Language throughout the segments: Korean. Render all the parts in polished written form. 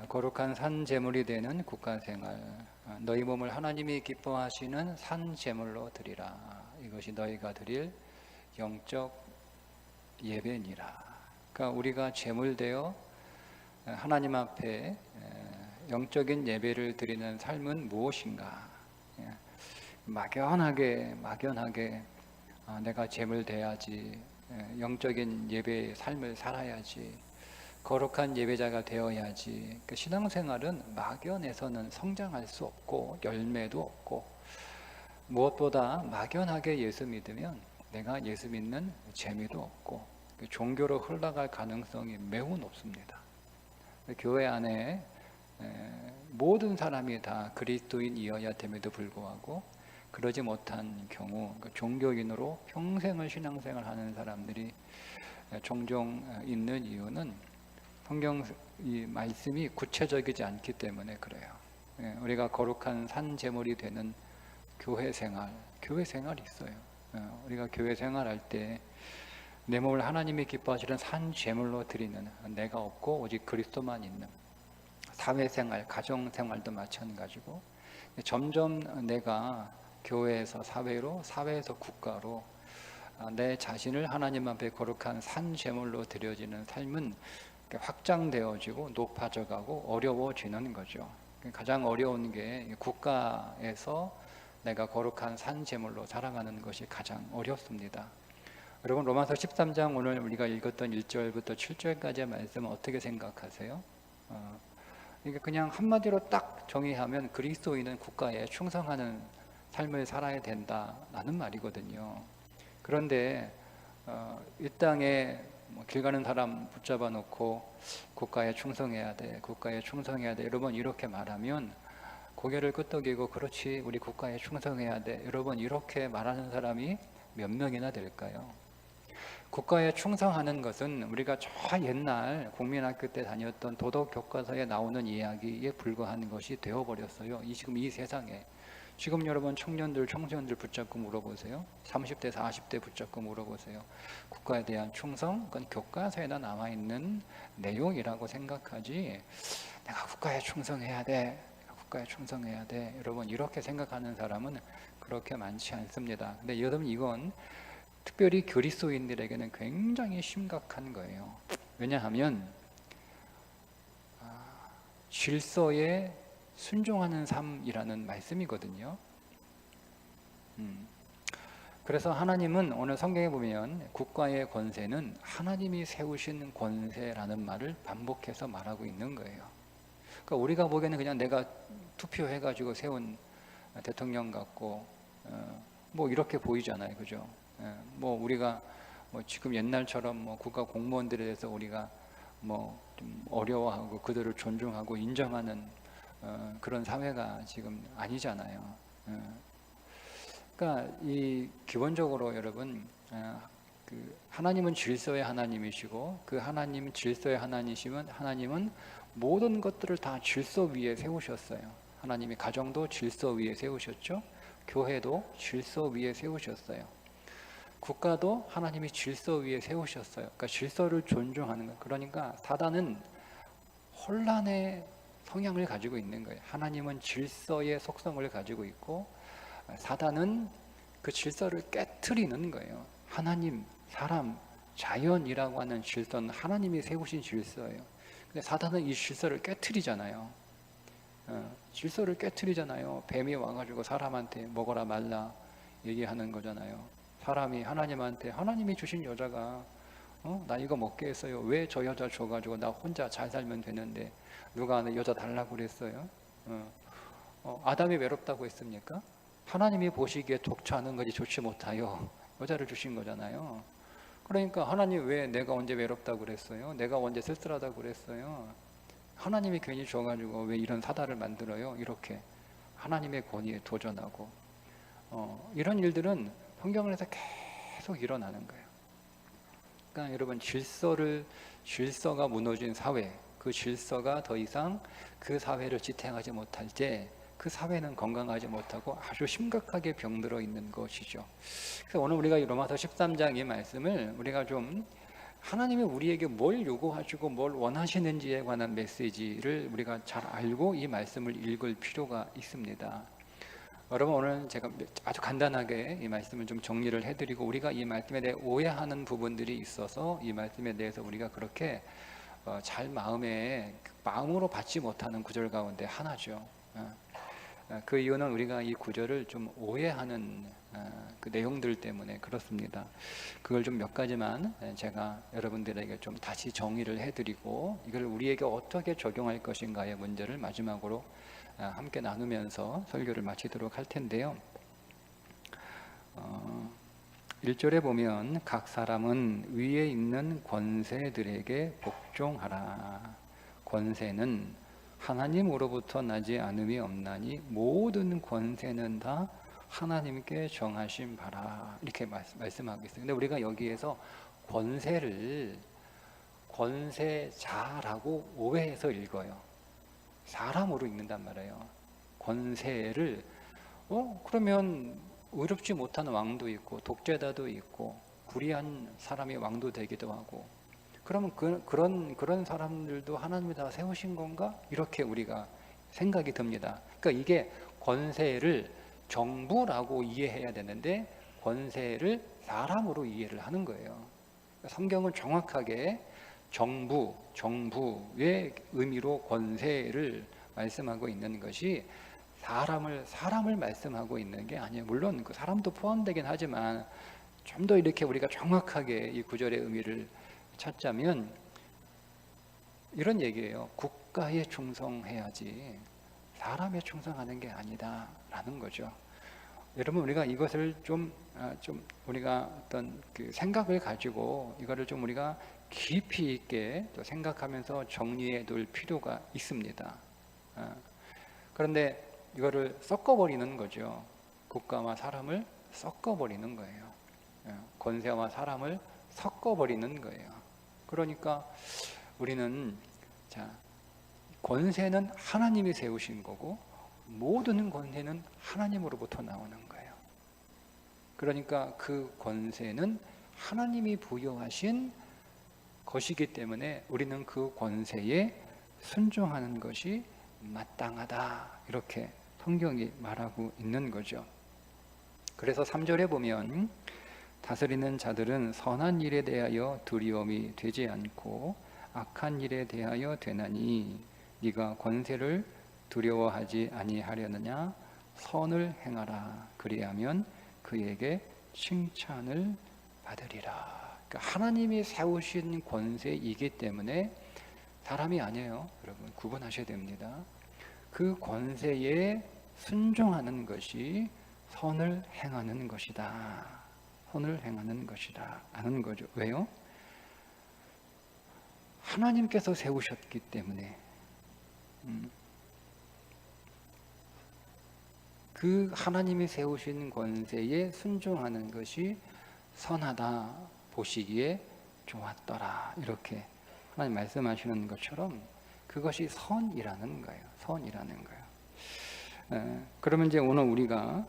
거룩한 산 제물이 되는 국가생활, 너희 몸을 하나님이 기뻐하시는 산 제물로 드리라. 이것이 너희가 드릴 영적 예배니라. 그러니까 우리가 제물되어 하나님 앞에 영적인 예배를 드리는 삶은 무엇인가? 막연하게 내가 제물돼야지, 영적인 예배의 삶을 살아야지, 거룩한 예배자가 되어야지. 그 신앙생활은 막연해서는 성장할 수 없고 열매도 없고, 무엇보다 막연하게 예수 믿으면 내가 예수 믿는 재미도 없고 종교로 흘러갈 가능성이 매우 높습니다. 교회 안에 모든 사람이 다 그리스도인이어야 됨에도 불구하고 그러지 못한 경우, 종교인으로 평생을 신앙생활하는 사람들이 종종 있는 이유는 성경 이 말씀이 구체적이지 않기 때문에 그래요. 우리가 거룩한 산 제물이 되는 교회 생활이 있어요. 우리가 교회 생활할 때 내 몸을 하나님이 기뻐하시는 산 제물로 드리는, 내가 없고 오직 그리스도만 있는 사회생활, 가정생활도 마찬가지고, 점점 내가 교회에서 사회로, 사회에서 국가로 내 자신을 하나님 앞에 거룩한 산 제물로 드려지는 삶은 확장되어지고 높아져가고 어려워지는 거죠. 가장 어려운 게 국가에서 내가 거룩한 산 제물로 살아가는 것이 가장 어렵습니다. 여러분, 로마서 13장 오늘 우리가 읽었던 1절부터 7절까지의 말씀은 어떻게 생각하세요? 이게 그냥 한마디로 딱 정의하면 그리스도인은 국가에 충성하는 삶을 살아야 된다라는 말이거든요. 그런데 이 땅에 길 가는 사람 붙잡아 놓고 국가에 충성해야 돼, 여러분 이렇게 말하면 고개를 끄덕이고 그렇지, 우리 국가에 충성해야 돼, 여러분 이렇게 말하는 사람이 몇 명이나 될까요? 국가에 충성하는 것은 우리가 저 옛날 국민학교 때 다녔던 도덕 교과서에 나오는 이야기에 불과한 것이 되어버렸어요. 지금 이 세상에. 지금 여러분 청년들 붙잡고 물어보세요. 30대 40대 붙잡고 물어보세요. 국가에 대한 충성, 그건 교과서에나 남아있는 내용이라고 생각하지, 내가 국가에 충성해야 돼, 여러분 이렇게 생각하는 사람은 그렇게 많지 않습니다. 근데 여러분, 이건 특별히 그리스도인들에게는 굉장히 심각한 거예요. 왜냐하면 질서에 순종하는 삶이라는 말씀이거든요. 그래서 하나님은 오늘 성경에 보면 국가의 권세는 하나님이 세우신 권세라는 말을 반복해서 말하고 있는 거예요. 그러니까 우리가 보기에는 그냥 내가 투표해가지고 세운 대통령 같고 뭐 이렇게 보이잖아요, 그죠? 우리가 지금 옛날처럼 국가 공무원들에 대해서 우리가 좀 어려워하고 그들을 존중하고 인정하는 그런 사회가 지금 아니잖아요. 그러니까 기본적으로 여러분, 하나님은 질서의 하나님이시고, 그 하나님 질서의 하나님은 모든 것들을 다 질서 위에 세우셨어요. 하나님이 가정도 질서 위에 세우셨죠. 교회도 질서 위에 세우셨어요. 국가도 하나님이 질서 위에 세우셨어요. 그러니까 질서를 존중하는 것. 그러니까 사단은 혼란의 성향을 가지고 있는 거예요. 하나님은 질서의 속성을 가지고 있고, 사단은 그 질서를 깨트리는 거예요. 하나님, 사람, 자연이라고 하는 질서는 하나님이 세우신 질서예요. 근데 사단은 이 질서를 깨트리잖아요. 뱀이 와가지고 사람한테 먹어라 말라 얘기하는 거잖아요. 사람이 하나님한테, 하나님이 주신 여자가 나 이거 먹게 했어요. 왜 저 여자 줘가지고 나 혼자 잘 살면 되는데 누가 내 여자 달라고 그랬어요? 아담이 외롭다고 했습니까? 하나님이 보시기에 독처하는 것이 좋지 못하여 여자를 주신 거잖아요. 그러니까 하나님 왜 내가 언제 외롭다고 그랬어요? 내가 언제 쓸쓸하다고 그랬어요? 하나님이 괜히 줘가지고 왜 이런 사다를 만들어요? 이렇게 하나님의 권위에 도전하고 이런 일들은 성경에서 계속 일어나는 거예요. 그러니까 여러분, 질서가 무너진 사회, 그 질서가 더 이상 그 사회를 지탱하지 못할 때 그 사회는 건강하지 못하고 아주 심각하게 병들어 있는 것이죠. 그래서 오늘 우리가 로마서 13장 이 말씀을 우리가 좀 하나님이 우리에게 뭘 요구하시고 뭘 원하시는지에 관한 메시지를 우리가 잘 알고 이 말씀을 읽을 필요가 있습니다. 여러분, 오늘 제가 아주 간단하게 이 말씀을 좀 정리를 해드리고, 우리가 이 말씀에 대해 오해하는 부분들이 있어서 이 말씀에 대해서 우리가 그렇게 잘 마음으로 받지 못하는 구절 가운데 하나죠. 그 이유는 우리가 이 구절을 좀 오해하는 그 내용들 때문에 그렇습니다. 그걸 좀 몇 가지만 제가 여러분들에게 좀 다시 정의를 해드리고, 이걸 우리에게 어떻게 적용할 것인가의 문제를 마지막으로 함께 나누면서 설교를 마치도록 할 텐데요. 1절에 보면 각 사람은 위에 있는 권세들에게 복종하라. 권세는 하나님으로부터 나지 않음이 없나니 모든 권세는 다 하나님께 정하신 바라. 이렇게 말씀하고 있어요. 근데 우리가 여기에서 권세를 권세자라고 오해해서 읽어요. 사람으로 읽는단 말이에요. 권세를 그러면 의롭지 못한 왕도 있고 독재자도 있고 불의한 사람이 왕도 되기도 하고, 그러면 그런 사람들도 하나님이 다 세우신 건가? 이렇게 우리가 생각이 듭니다. 그러니까 이게 권세를 정부라고 이해해야 되는데 권세를 사람으로 이해를 하는 거예요. 성경은 정확하게 정부의 의미로 권세를 말씀하고 있는 것이 사람을 말씀하고 있는 게 아니에요. 물론 그 사람도 포함되긴 하지만 좀 더 이렇게 우리가 정확하게 이 구절의 의미를 찾자면 이런 얘기예요. 국가에 충성해야지 사람에 충성하는 게 아니다라는 거죠. 여러분, 우리가 이것을 좀 우리가 어떤 그 생각을 가지고 이거를 좀 우리가 깊이 있게 또 생각하면서 정리해 둘 필요가 있습니다. 그런데 이거를 섞어버리는 거죠. 국가와 사람을 섞어버리는 거예요. 권세와 사람을 섞어버리는 거예요. 그러니까 우리는 권세는 하나님이 세우신 거고 모든 권세는 하나님으로부터 나오는 거예요. 그러니까 그 권세는 하나님이 부여하신 것이기 때문에 우리는 그 권세에 순종하는 것이 마땅하다, 이렇게 성경이 말하고 있는 거죠. 그래서 3절에 보면 다스리는 자들은 선한 일에 대하여 두려움이 되지 않고 악한 일에 대하여 되나니 네가 권세를 두려워하지 아니하려느냐. 선을 행하라. 그리하면 그에게 칭찬을 받으리라. 그러니까 하나님이 세우신 권세이기 때문에 사람이 아니에요. 여러분, 구분하셔야 됩니다. 그 권세에 순종하는 것이 선을 행하는 것이다. 선을 행하는 것이다 하는 거죠. 왜요? 하나님께서 세우셨기 때문에. 그 하나님이 세우신 권세에 순종하는 것이 선하다, 보시기에 좋았더라, 이렇게 하나님 말씀하시는 것처럼 그것이 선이라는 거예요. 선이라는 거예요. 그러면 이제 오늘 우리가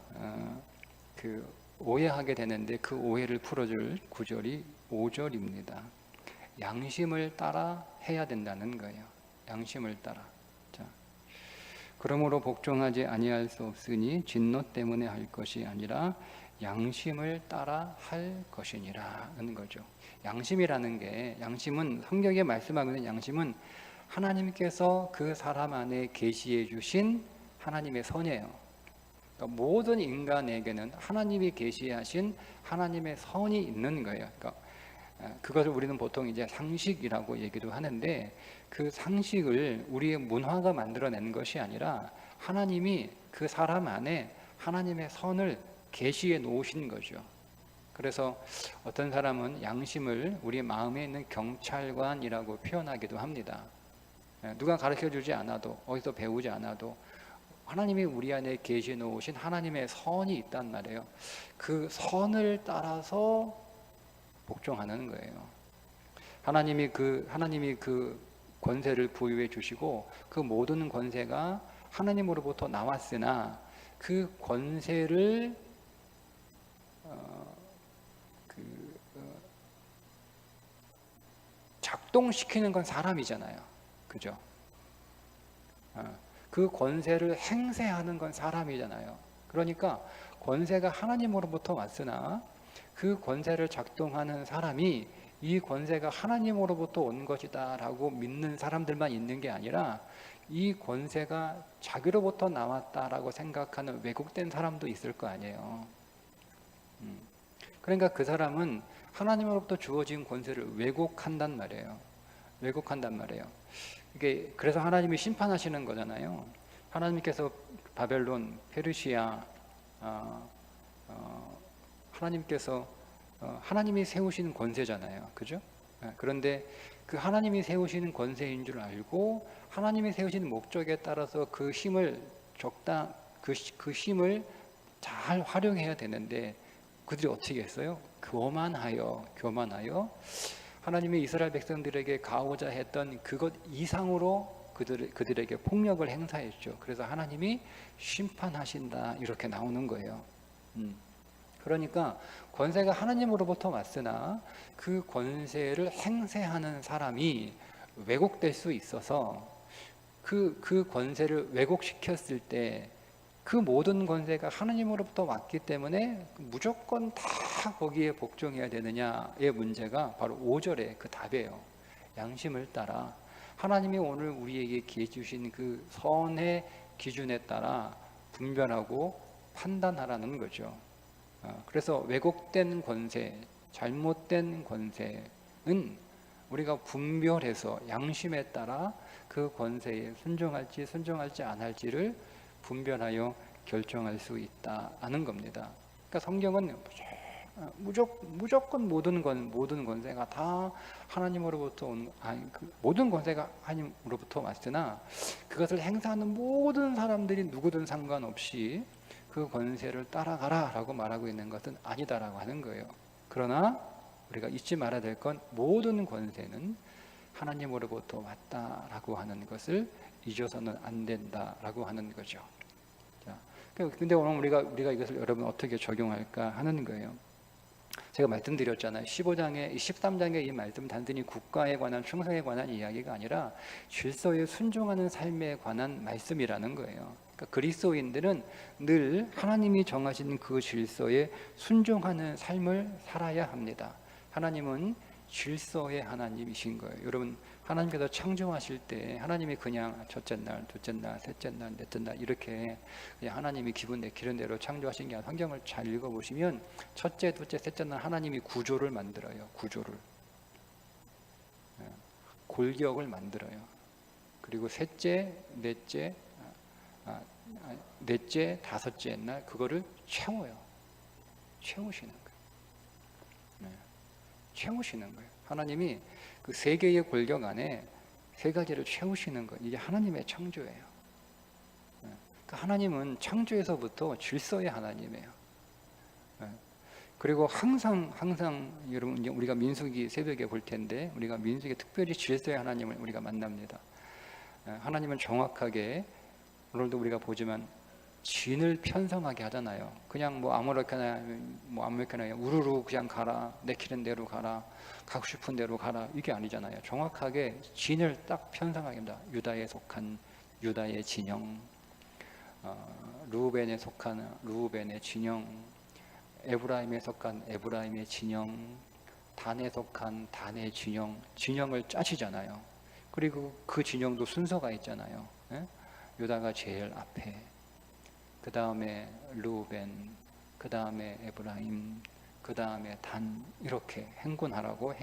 그 오해하게 되는데 그 오해를 풀어줄 구절이 5절입니다. 양심을 따라 해야 된다는 거예요. 양심을 따라. 자, 그러므로 복종하지 아니할 수 없으니 진노 때문에 할 것이 아니라 양심을 따라 할 것이니라는 거죠. 양심이라는 게, 양심은 성경에 말씀하고 있는 양심은 하나님께서 그 사람 안에 계시해 주신 하나님의 선이에요. 그러니까 모든 인간에게는 하나님이 계시하신 하나님의 선이 있는 거예요. 그러니까 그것을 우리는 보통 이제 상식이라고 얘기도 하는데, 그 상식을 우리의 문화가 만들어낸 것이 아니라 하나님이 그 사람 안에 하나님의 선을 계시해 놓으신 거죠. 그래서 어떤 사람은 양심을 우리 마음에 있는 경찰관이라고 표현하기도 합니다. 누가 가르쳐 주지 않아도, 어디서 배우지 않아도 하나님이 우리 안에 계시 놓으신 하나님의 선이 있단 말이에요. 그 선을 따라서 복종하는 거예요. 하나님이 그 권세를 부여해 주시고 그 모든 권세가 하나님으로부터 나왔으나 그 권세를 작동시키는 건 사람이잖아요. 그죠? 그 권세를 행세하는 건 사람이잖아요. 그러니까 권세가 하나님으로부터 왔으나 그 권세를 작동하는 사람이 이 권세가 하나님으로부터 온 것이다 라고 믿는 사람들만 있는 게 아니라 이 권세가 자기로부터 나왔다라고 생각하는 왜곡된 사람도 있을 거 아니에요. 그러니까 그 사람은 하나님으로부터 주어진 권세를 왜곡한단 말이에요. 왜곡한단 말이에요. 이게 그래서 하나님이 심판하시는 거잖아요. 하나님께서 바벨론, 페르시아, 하나님께서 하나님이 세우시는 권세잖아요. 그죠? 그런데 그 하나님이 세우시는 권세인 줄 알고 하나님이 세우시는 목적에 따라서 그 힘을 그 힘을 잘 활용해야 되는데 그들이 어떻게 했어요? 교만하여 하나님이 이스라엘 백성들에게 가하고자 했던 그것 이상으로 그들에게 폭력을 행사했죠. 그래서 하나님이 심판하신다 이렇게 나오는 거예요. 그러니까 권세가 하나님으로부터 왔으나 그 권세를 행세하는 사람이 왜곡될 수 있어서 그 권세를 왜곡시켰을 때 그 모든 권세가 하나님으로부터 왔기 때문에 무조건 다 거기에 복종해야 되느냐의 문제가 바로 5절의 그 답이에요. 양심을 따라 하나님이 오늘 우리에게 기회 주신 그 선의 기준에 따라 분별하고 판단하라는 거죠. 그래서 왜곡된 권세, 잘못된 권세는 우리가 분별해서 양심에 따라 그 권세에 순종할지 안 할지를 분별하여 결정할 수 있다는 겁니다. 그러니까 성경은 무조건 모든 권세가 다 하나님으로부터 모든 권세가 하나님으로부터 왔으나 그것을 행사하는 모든 사람들이 누구든 상관없이 그 권세를 따라가라라고 말하고 있는 것은 아니다라고 하는 거예요. 그러나 우리가 잊지 말아야 될 건 모든 권세는 하나님으로부터 왔다라고 하는 것을 잊어서는 안 된다라고 하는 거죠. 자, 근데 오늘 우리가 이것을 여러분 어떻게 적용할까 하는 거예요. 제가 말씀드렸잖아요. 13장의 이 말씀은 단순히 국가에 관한 충성에 관한 이야기가 아니라 질서에 순종하는 삶에 관한 말씀이라는 거예요. 그러니까 그리스도인들은 늘 하나님이 정하신 그 질서에 순종하는 삶을 살아야 합니다. 하나님은 질서의 하나님이신 거예요. 여러분 하나님께서 창조하실 때 하나님이 그냥 첫째 날, 둘째 날, 셋째 날, 넷째 날 이렇게 그냥 하나님이 기분 내키는 대로 창조하신 게 아니라 성경을 잘 읽어보시면 첫째, 둘째, 셋째 날 하나님이 구조를 만들어요. 구조를 골격을 만들어요. 그리고 셋째, 넷째, 다섯째 날 그거를 채우시는 거예요. 채우시는 거예요. 하나님이 그 세 개의 골격 안에 세 가지를 채우시는 것, 이게 하나님의 창조예요. 그러니까 하나님은 창조에서부터 질서의 하나님이에요. 그리고 항상 여러분 우리가 민수기 새벽에 볼 텐데 우리가 민수기 특별히 질서의 하나님을 우리가 만납니다. 하나님은 정확하게 오늘도 우리가 보지만 진을 편성하게 하잖아요. 그냥 아무렇게나 우르르 그냥 가라, 내키는 대로 가라, 가고 싶은 대로 가라 이게 아니잖아요. 정확하게 진을 딱 편성하게 합니다. 유다에 속한 유다의 진영, 루벤에 속한 루벤의 진영, 에브라임에 속한 에브라임의 진영, 단에 속한 단의 진영을 짜시잖아요. 그리고 그 진영도 순서가 있잖아요. 유다가 제일 앞에, 그 다음에 루벤, 그 다음에 에브라임, 그 다음에 단 이렇게 행진하라고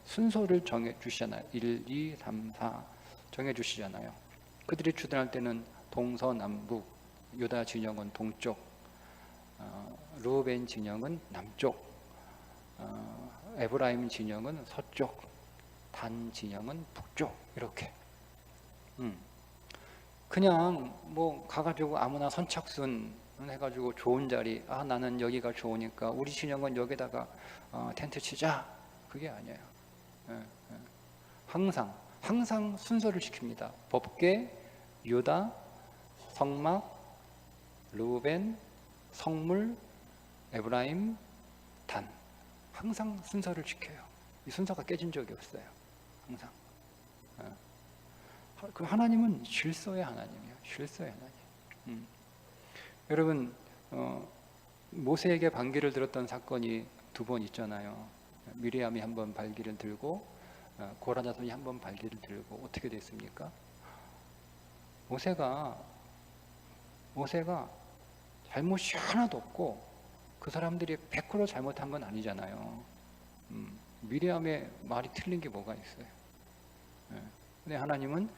순서를 정해주시잖아요. 1, 2, 3, 4 정해주시잖아요. 그들이 주둔할 때는 동서남북, 유다 진영은 동쪽, 루벤 진영은 남쪽, 에브라임 진영은 서쪽, 단 진영은 북쪽 이렇게. 그냥 가가지고 아무나 선착순 해가지고 좋은 자리, 나는 여기가 좋으니까 우리 진영은 여기다가 텐트 치자, 그게 아니에요. 항상 순서를 지킵니다. 법궤, 유다, 성막, 루벤, 성물, 에브라임, 단. 항상 순서를 지켜요. 이 순서가 깨진 적이 없어요. 항상. 그 하나님은 질서의 하나님이에요. 질서의 하나님. 여러분 모세에게 반기를 들었던 사건이 두 번 있잖아요. 미리암이 한 번 발기를 들고 고라자손이 한 번 발기를 들고 어떻게 됐습니까? 모세가 잘못이 하나도 없고 그 사람들이 100% 잘못한 건 아니잖아요. 미리암의 말이 틀린 게 뭐가 있어요? 근데 하나님은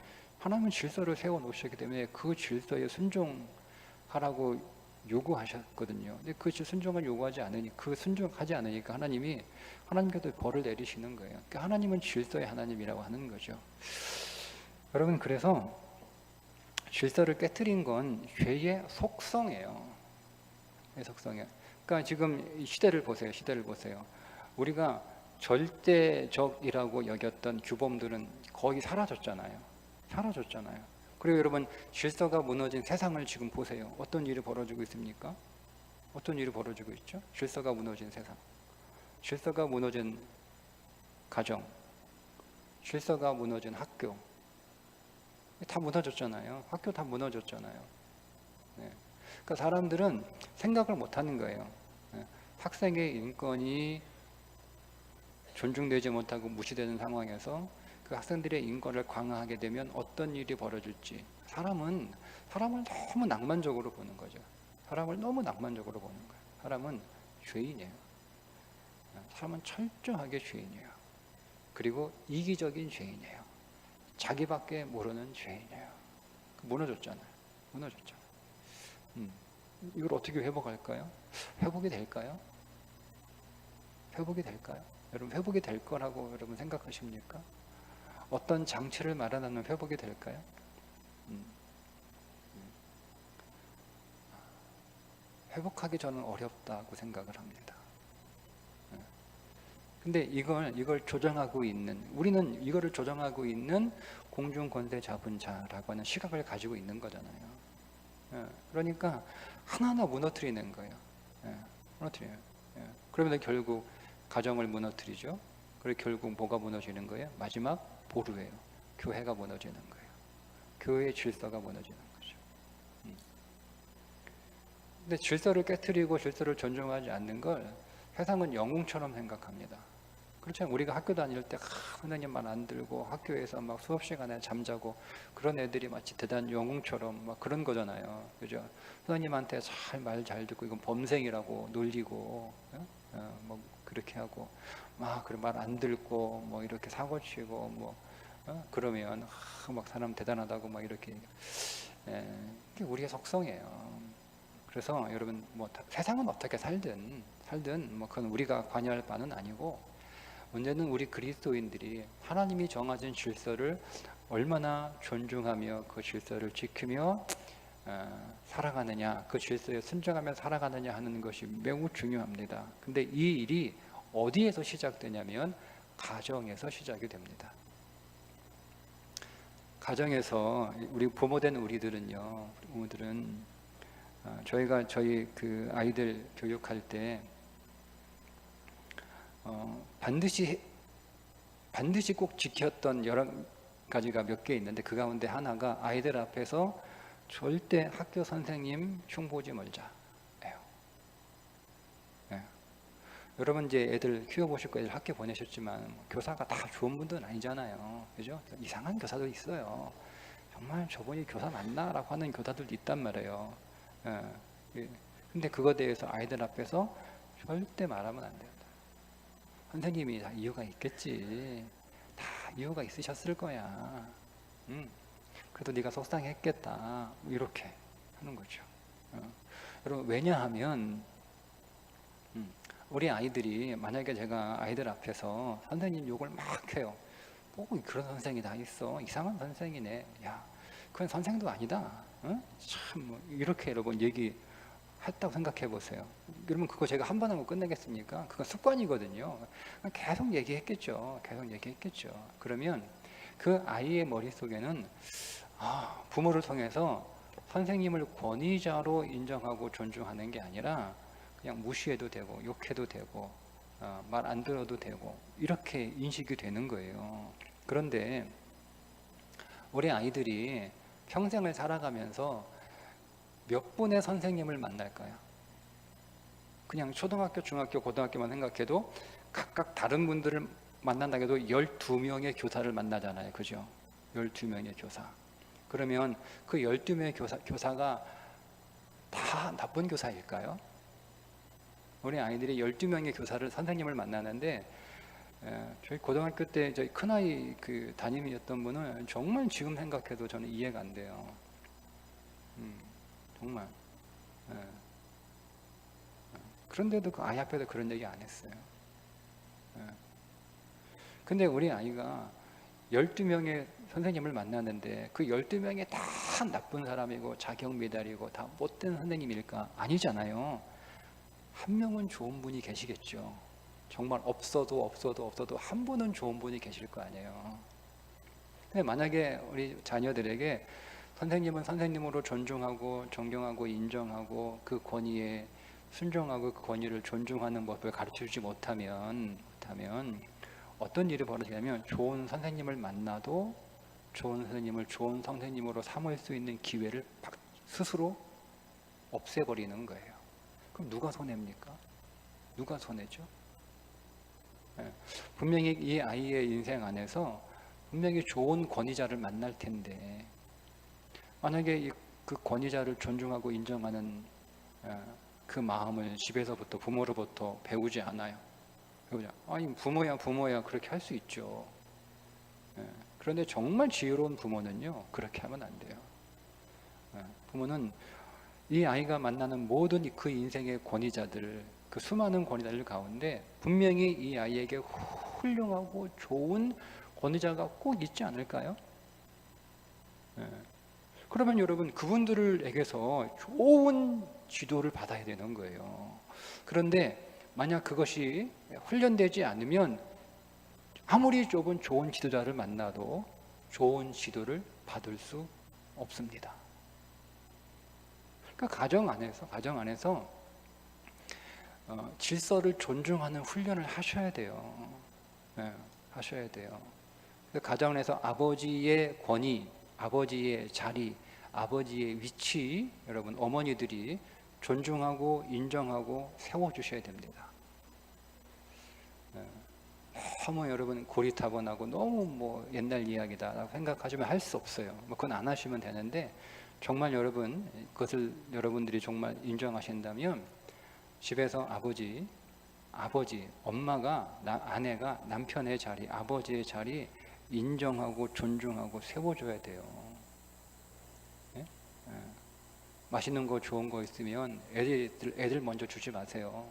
질서를 세워 놓으셨기 때문에 그 질서에 순종하라고 요구하셨거든요. 근데 그 순종을 요구하지 않으니 순종하지 않으니까 하나님께서 벌을 내리시는 거예요. 그러니까 하나님은 질서의 하나님이라고 하는 거죠. 여러분 그래서 질서를 깨트린 건 죄의 속성이에요. 죄의 속성이에요. 그러니까 지금 시대를 보세요. 우리가 절대적이라고 여겼던 규범들은 거의 사라졌잖아요. 그리고 여러분 질서가 무너진 세상을 지금 보세요. 어떤 일이 벌어지고 있습니까? 어떤 일이 벌어지고 있죠? 질서가 무너진 세상, 질서가 무너진 가정, 질서가 무너진 학교, 다 무너졌잖아요. 학교 다 무너졌잖아요. 네. 그러니까 사람들은 생각을 못하는 거예요. 학생의 인권이 존중되지 못하고 무시되는 상황에서 그 학생들의 인권을 강화하게 되면 어떤 일이 벌어질지 사람을 너무 낭만적으로 보는 거죠. 사람은 죄인이에요. 사람은 철저하게 죄인이에요. 그리고 이기적인 죄인이에요. 자기밖에 모르는 죄인이에요. 무너졌잖아요. 이걸 어떻게 회복할까요? 회복이 될까요? 여러분 회복이 될 거라고 여러분 생각하십니까? 어떤 장치를 마련하면 회복이 될까요? 회복하기 저는 어렵다고 생각을 합니다. 근데 우리는 이거를 조정하고 있는 공중권세 잡은 자라고 하는 시각을 가지고 있는 거잖아요. 그러니까 하나하나 무너뜨리는 거예요. 무너뜨려요. 그러면 결국 가정을 무너뜨리죠. 그리고 결국 뭐가 무너지는 거예요? 마지막 보루예요. 교회가 무너지는 거예요. 교회의 질서가 무너지는 거죠. 근데 질서를 깨트리고 질서를 존중하지 않는 걸 세상은 영웅처럼 생각합니다. 그렇죠? 우리가 학교 다닐 때 하나님 말 안 들고 학교에서 막 수업 시간에 잠자고 그런 애들이 마치 대단 영웅처럼 막 그런 거잖아요. 그죠? 선생님한테 말 잘 듣고 이건 범생이라고 놀리고 뭐 그렇게 하고 막 그런 말 안 듣고 뭐 이렇게 사고 치고 뭐 그러면 막 사람 대단하다고 막 이렇게 이게 우리의 속성이에요. 그래서 여러분 뭐 세상은 어떻게 살든 뭐 그건 우리가 관여할 바는 아니고 문제는 우리 그리스도인들이 하나님이 정하신 질서를 얼마나 존중하며 그 질서를 지키며 살아가느냐, 그 질서에 순종하며 살아가느냐 하는 것이 매우 중요합니다. 근데 이 일이 어디에서 시작되냐면 가정에서 시작이 됩니다. 가정에서 우리 부모된 우리들은 저희가 저희 그 아이들 교육할 때 반드시 꼭 지켰던 여러 가지가 몇 개 있는데 그 가운데 하나가 아이들 앞에서 절대 학교 선생님 흉보지 말자예요. 여러분 이제 애들 키워보실 거예요. 학교 보내셨지만 교사가 다 좋은 분들은 아니잖아요. 그죠? 이상한 교사도 있어요. 정말 저분이 교사 맞나라고 하는 교사들도 있단 말이에요. 근데 그거에 대해서 아이들 앞에서 절대 말하면 안 돼요. 선생님이 다 이유가 있겠지. 다 이유가 있으셨을 거야. 그래도 네가 속상했겠다. 이렇게 하는 거죠. 여러분 왜냐하면 우리 아이들이 만약에 제가 아이들 앞에서 선생님 욕을 막 해요. 그런 선생이 다 있어. 이상한 선생이네. 야, 그건 선생도 아니다. 참 이렇게 여러분 얘기했다고 생각해 보세요. 그러면 그거 제가 한 번 하고 끝내겠습니까? 그건 습관이거든요. 계속 얘기했겠죠. 그러면 그 아이의 머릿속에는 부모를 통해서 선생님을 권위자로 인정하고 존중하는 게 아니라 그냥 무시해도 되고 욕해도 되고 말 안 들어도 되고 이렇게 인식이 되는 거예요. 그런데 우리 아이들이 평생을 살아가면서 몇 분의 선생님을 만날까요? 그냥 초등학교, 중학교, 고등학교만 생각해도 각각 다른 분들을 만난다고 해도 12명의 교사를 만나잖아요. 그죠? 12명의 교사. 그러면 그 12명의 교사가 다 나쁜 교사일까요? 우리 아이들이 12명의 교사를, 선생님을 만나는데, 저희 고등학교 때 저희 큰아이 그 담임이었던 분은 정말 지금 생각해도 저는 이해가 안 돼요. 정말. 예. 그런데도 그 아이 앞에서 그런 얘기 안 했어요. 예. 근데 우리 아이가 12명의 선생님을 만나는데 그 12명이 다 나쁜 사람이고 자격 미달이고 다 못된 선생님일까? 아니잖아요. 한 명은 좋은 분이 계시겠죠. 정말 없어도 한 분은 좋은 분이 계실 거 아니에요. 근데 만약에 우리 자녀들에게 선생님은 선생님으로 존중하고 존경하고 인정하고 그 권위에 순종하고 그 권위를 존중하는 법을 가르쳐주지 못하면 어떤 일이 벌어지냐면 좋은 선생님을 만나도 좋은 선생님을 좋은 선생님으로 삼을 수 있는 기회를 스스로 없애버리는 거예요. 그럼 누가 손해입니까? 누가 손해죠? 분명히 이 아이의 인생 안에서 분명히 좋은 권위자를 만날 텐데 만약에 그 권위자를 존중하고 인정하는 그 마음을 집에서부터 부모로부터 배우지 않아요. 아니 부모야 그렇게 할 수 있죠. 그런데 정말 지혜로운 부모는요 그렇게 하면 안 돼요. 부모는 이 아이가 만나는 모든 그 인생의 권위자들, 그 수많은 권위자들 가운데 분명히 이 아이에게 훌륭하고 좋은 권위자가 꼭 있지 않을까요? 그러면 여러분 그분들에게서 좋은 지도를 받아야 되는 거예요. 그런데 만약 그것이 훈련되지 않으면 아무리 좋은 지도자를 만나도 좋은 지도를 받을 수 없습니다. 그러니까 가정 안에서 질서를 존중하는 훈련을 하셔야 돼요. 하셔야 돼요. 가정 안에서 아버지의 권위, 아버지의 자리, 아버지의 위치, 여러분 어머니들이 존중하고 인정하고 세워주셔야 됩니다. 너무 여러분 고리타분하고 너무 뭐 옛날 이야기다라고 생각하시면 할 수 없어요. 뭐 그건 안 하시면 되는데 정말 여러분 그것을 여러분들이 정말 인정하신다면 집에서 아버지, 엄마가 아내가 남편의 자리, 아버지의 자리 인정하고 존중하고 세워줘야 돼요. 맛있는 거 좋은 거 있으면 애들 먼저 주지 마세요.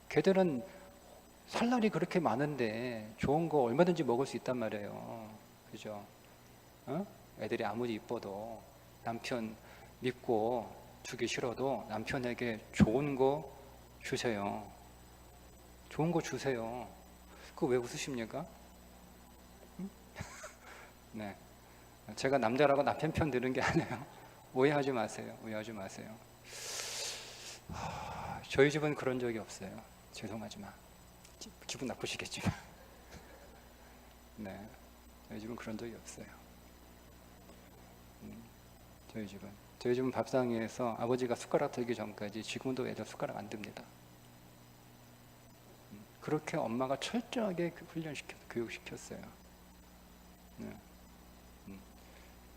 걔들은 살 날이 그렇게 많은데 좋은 거 얼마든지 먹을 수 있단 말이에요. 그죠? 애들이 아무리 이뻐도 남편 믿고 주기 싫어도 남편에게 좋은 거 주세요. 좋은 거 주세요. 그거 왜 웃으십니까? 네. 제가 남자라고 남편 편 드는 게 아니에요. 오해하지 마세요. 저희 집은 그런 적이 없어요. 죄송하지만 기분 나쁘시겠지만 네, 저희 집은 그런 적이 없어요. 저희 집은 밥상에서 아버지가 숟가락 들기 전까지 지금도 애들 숟가락 안 듭니다. 그렇게 엄마가 철저하게 교육시켰어요.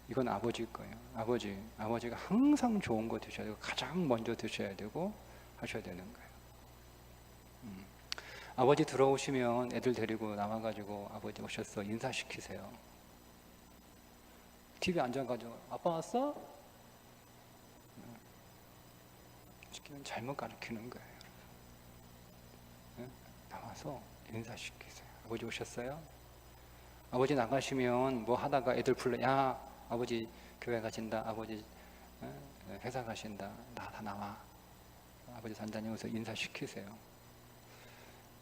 이건 아버지 거예요. 아버지가 항상 좋은 거 드셔야 되고 가장 먼저 드셔야 되고 하셔야 되는 거예요. 아버지 들어오시면 애들 데리고 나와가지고 아버지 오셨어 인사시키세요. TV 앉아가지고 아빠 왔어? 시키면 잘못 가르치는 거예요. 나와서 인사시키세요. 아버지 오셨어요? 아버지 나가시면 뭐 하다가 애들 불러 야 아버지 교회 가신다. 아버지 회사 가신다. 다 나와. 아버지 단장님께서 인사시키세요.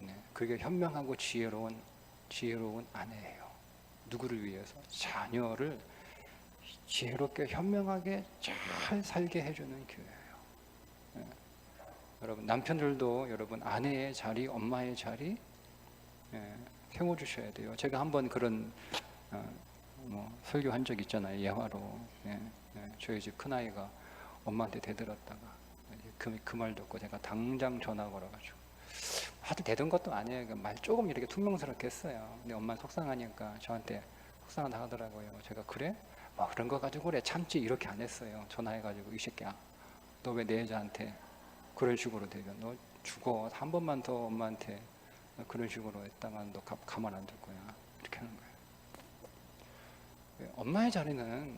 네, 그게 현명하고 지혜로운 아내예요. 누구를 위해서? 자녀를 지혜롭게 현명하게 잘 살게 해주는 교회예요. 네. 여러분 남편들도 여러분 아내의 자리, 엄마의 자리 세워주셔야 돼요. 제가 한번 그런 설교한 적 있잖아요. 예화로. 저희 집 큰아이가 엄마한테 대들었다가 그 말 듣고 제가 당장 전화 걸어가지고 하도 대든 것도 아니에요. 말 조금 이렇게 퉁명스럽게 했어요. 근데 엄마 속상하니까 저한테 속상하다 하더라고요. 제가 그래? 뭐 그런 거 가지고 그래 참지 이렇게 안 했어요. 전화해가지고 이 새끼야 너 왜 내 여자한테 그런 식으로 대변 너 죽어 한 번만 더 엄마한테 그런 식으로 했다가 너 가만 안 둘 거야 이렇게 하는 거예요. 엄마의 자리는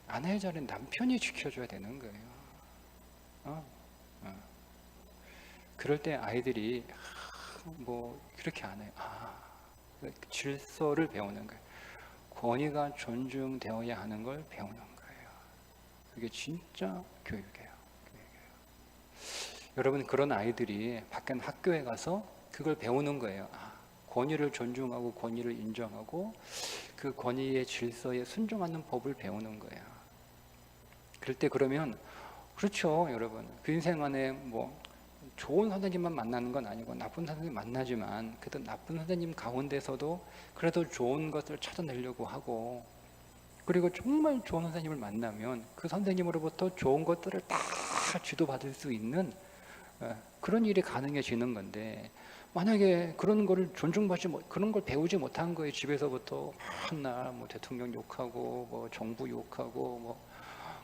아내의 자리는 남편이 지켜줘야 되는 거예요. 그럴 때 아이들이 뭐 그렇게 안 해요. 질서를 배우는 거예요. 권위가 존중되어야 하는 걸 배우는 거예요. 그게 진짜 교육이에요. 여러분 그런 아이들이 밖에 학교에 가서 그걸 배우는 거예요. 권위를 존중하고 권위를 인정하고 그 권위의 질서에 순종하는 법을 배우는 거예요. 그럴 때 그러면 그렇죠, 여러분. 그 인생 안에 뭐 좋은 선생님만 만나는 건 아니고 나쁜 선생님 만나지만 그래도 나쁜 선생님 가운데서도 그래도 좋은 것을 찾아내려고 하고 그리고 정말 좋은 선생님을 만나면 그 선생님으로부터 좋은 것들을 다 지도받을 수 있는 그런 일이 가능해지는 건데 만약에 그런 거를 그런 걸 배우지 못한 거예요. 집에서부터 한날 뭐 대통령 욕하고 뭐 정부 욕하고 뭐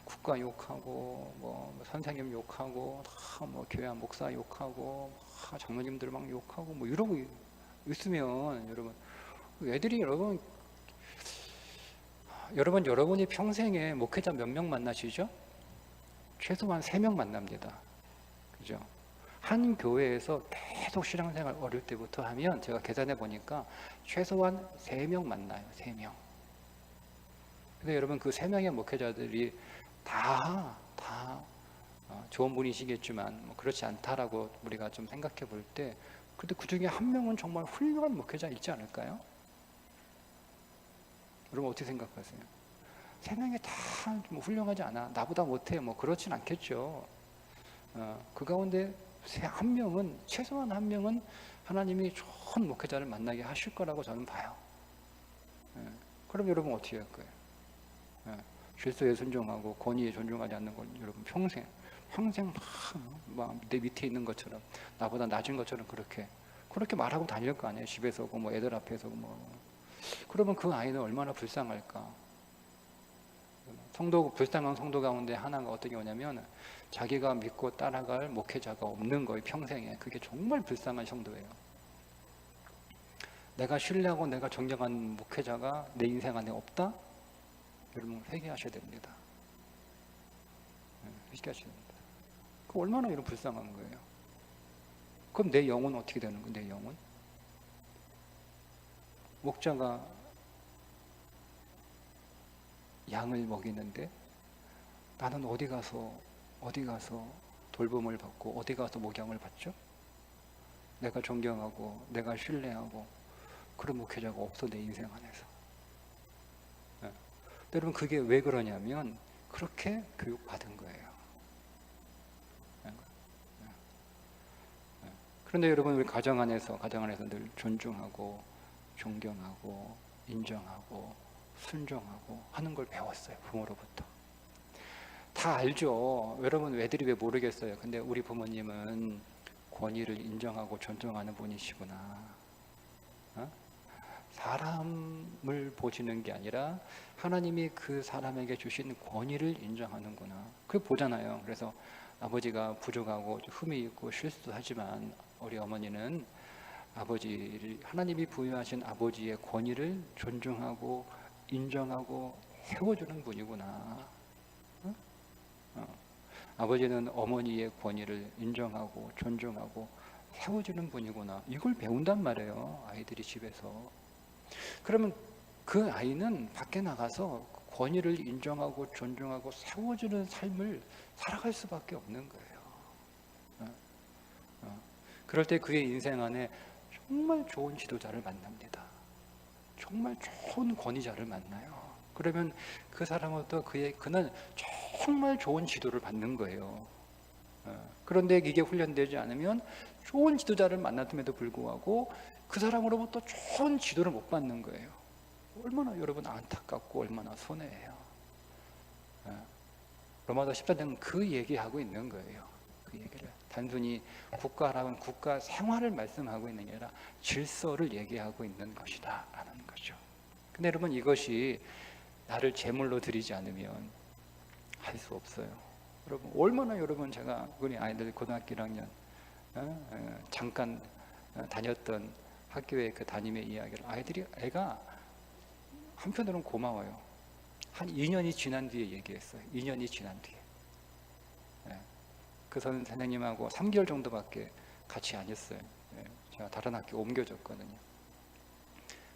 국가 욕하고 뭐 선생님 욕하고 뭐 교회 목사 욕하고 장로님들 막 욕하고 뭐 이러고 있으면 여러분 여러분이 평생에 목회자 몇 명 만나시죠? 최소한 3명 만납니다. 그죠? 한 교회에서 계속 신앙생활 어릴 때부터 하면 제가 계산해 보니까 최소한 3명 만나요. 3명. 근데 여러분 그 3명의 목회자들이 다 좋은 분이시겠지만 뭐 그렇지 않다라고 우리가 좀 생각해 볼 때 그래도 그 중에 한 명은 정말 훌륭한 목회자 있지 않을까요? 여러분 어떻게 생각하세요? 3명이 다 뭐 훌륭하지 않아 나보다 못해 뭐 그렇진 않겠죠. 그 가운데 한 명은 최소한 한 명은 하나님이 좋은 목회자를 만나게 하실 거라고 저는 봐요. 그럼 여러분 어떻게 할 거예요? 질서에 순종하고 권위에 존중하지 않는 건 여러분 평생 막 내 밑에 있는 것처럼 나보다 낮은 것처럼 그렇게 말하고 다닐 거 아니에요. 집에서고 뭐 애들 앞에서고 뭐 그러면 그 아이는 얼마나 불쌍할까. 불쌍한 성도 가운데 하나가 어떻게 오냐면 자기가 믿고 따라갈 목회자가 없는 거예요. 평생에. 그게 정말 불쌍한 성도예요. 내가 신뢰하고 내가 존경하는 목회자가 내 인생 안에 없다? 여러분 회개하셔야 됩니다. 회개하셔야 됩니다. 그 얼마나 이런 불쌍한 거예요. 그럼 내 영혼 어떻게 되는 거예요? 내 영혼? 목자가 양을 먹이는데 나는 어디 가서 돌봄을 받고 어디 가서 목양을 받죠? 내가 존경하고 내가 신뢰하고 그런 목회자가 없어 내 인생 안에서. 여러분 그게 왜 그러냐면 그렇게 교육받은 거예요. 그런데 여러분 우리 가정 안에서 늘 존중하고 존경하고 인정하고 순종하고 하는 걸 배웠어요. 부모로부터. 다 알죠. 여러분 애들이 왜 모르겠어요. 근데 우리 부모님은 권위를 인정하고 존중하는 분이시구나. 사람을 보시는 게 아니라 하나님이 그 사람에게 주신 권위를 인정하는구나. 그걸 보잖아요. 그래서 아버지가 부족하고 흠이 있고 실수하지만 우리 어머니는 하나님이 부여하신 아버지의 권위를 존중하고 인정하고 세워주는 분이구나. 아버지는 어머니의 권위를 인정하고 존중하고 세워주는 분이구나. 이걸 배운단 말이에요. 아이들이 집에서. 그러면 그 아이는 밖에 나가서 권위를 인정하고 존중하고 세워주는 삶을 살아갈 수밖에 없는 거예요. 그럴 때 그의 인생 안에 정말 좋은 지도자를 만납니다. 정말 좋은 권위자를 만나요. 그러면 그 사람부터 그는 정말 좋은 지도를 받는 거예요. 그런데 이게 훈련되지 않으면 좋은 지도자를 만났음에도 불구하고 그 사람으로부터 좋은 지도를 못 받는 거예요. 얼마나 여러분 안타깝고 얼마나 손해예요. 로마서 14장은 그 얘기하고 있는 거예요. 그 얘기를 단순히 국가라는 국가 생활을 말씀하고 있는 게 아니라 질서를 얘기하고 있는 것이다 라는 거죠. 근데 여러분 이것이 나를 제물로 드리지 않으면 할 수 없어요. 여러분 얼마나 여러분 제가 우리 아이들 고등학교 1학년 잠깐 다녔던 학교의 그 담임의 이야기를 애가 한편으로는 고마워요. 한 2년이 지난 뒤에 얘기했어요. 2년이 지난 뒤에. 그 선생님하고 3개월 정도밖에 같이 안 있어요. 제가 다른 학교 옮겨졌거든요.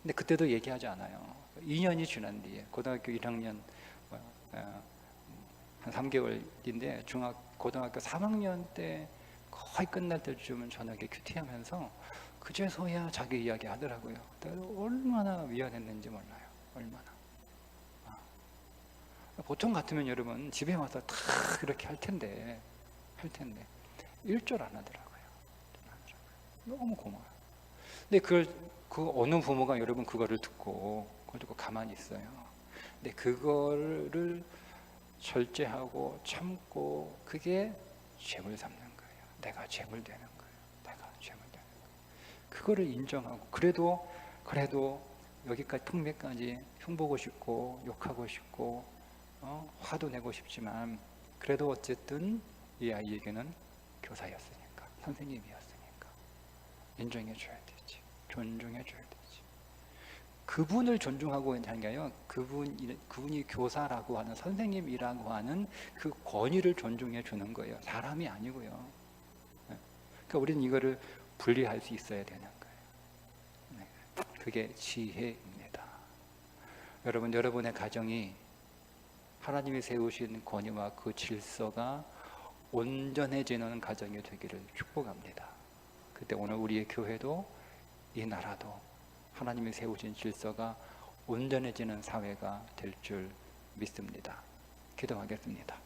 근데 그때도 얘기하지 않아요. 2년이 지난 뒤에 고등학교 1학년 한 3개월인데 고등학교 3학년 때 거의 끝날 때쯤은 저녁에 큐티하면서 그제서야 자기 이야기 하더라고요. 얼마나 미안했는지 몰라요. 얼마나. 보통 같으면 여러분 집에 와서 다 이렇게 할 텐데 1절 안 하더라고요. 너무 고마워요. 근데 그 어느 부모가 여러분 그거를 듣고 가만히 있어요. 근데 그거를 절제하고 참고 그게 죄물 삼는 거예요. 내가 죄물 되는 거예요. 내가 죄물 되는 거예요. 그거를 인정하고 그래도 여기까지 턱밑까지 흉보고 싶고 욕하고 싶고 화도 내고 싶지만 그래도 어쨌든 이 아이에게는 교사였으니까 선생님이었으니까 인정해 줘야 되지. 존중해 줘야 되지. 그분을 존중하고 있는 게 아니라 그분이 교사라고 하는 선생님이라고 하는 그 권위를 존중해 주는 거예요. 사람이 아니고요. 그러니까 우리는 이거를 분리할 수 있어야 되는 거예요. 그게 지혜입니다. 여러분의 가정이 하나님이 세우신 권위와 그 질서가 온전해지는 가정이 되기를 축복합니다. 그때 오늘 우리의 교회도 이 나라도 하나님이 세우신 질서가 온전해지는 사회가 될 줄 믿습니다. 기도하겠습니다.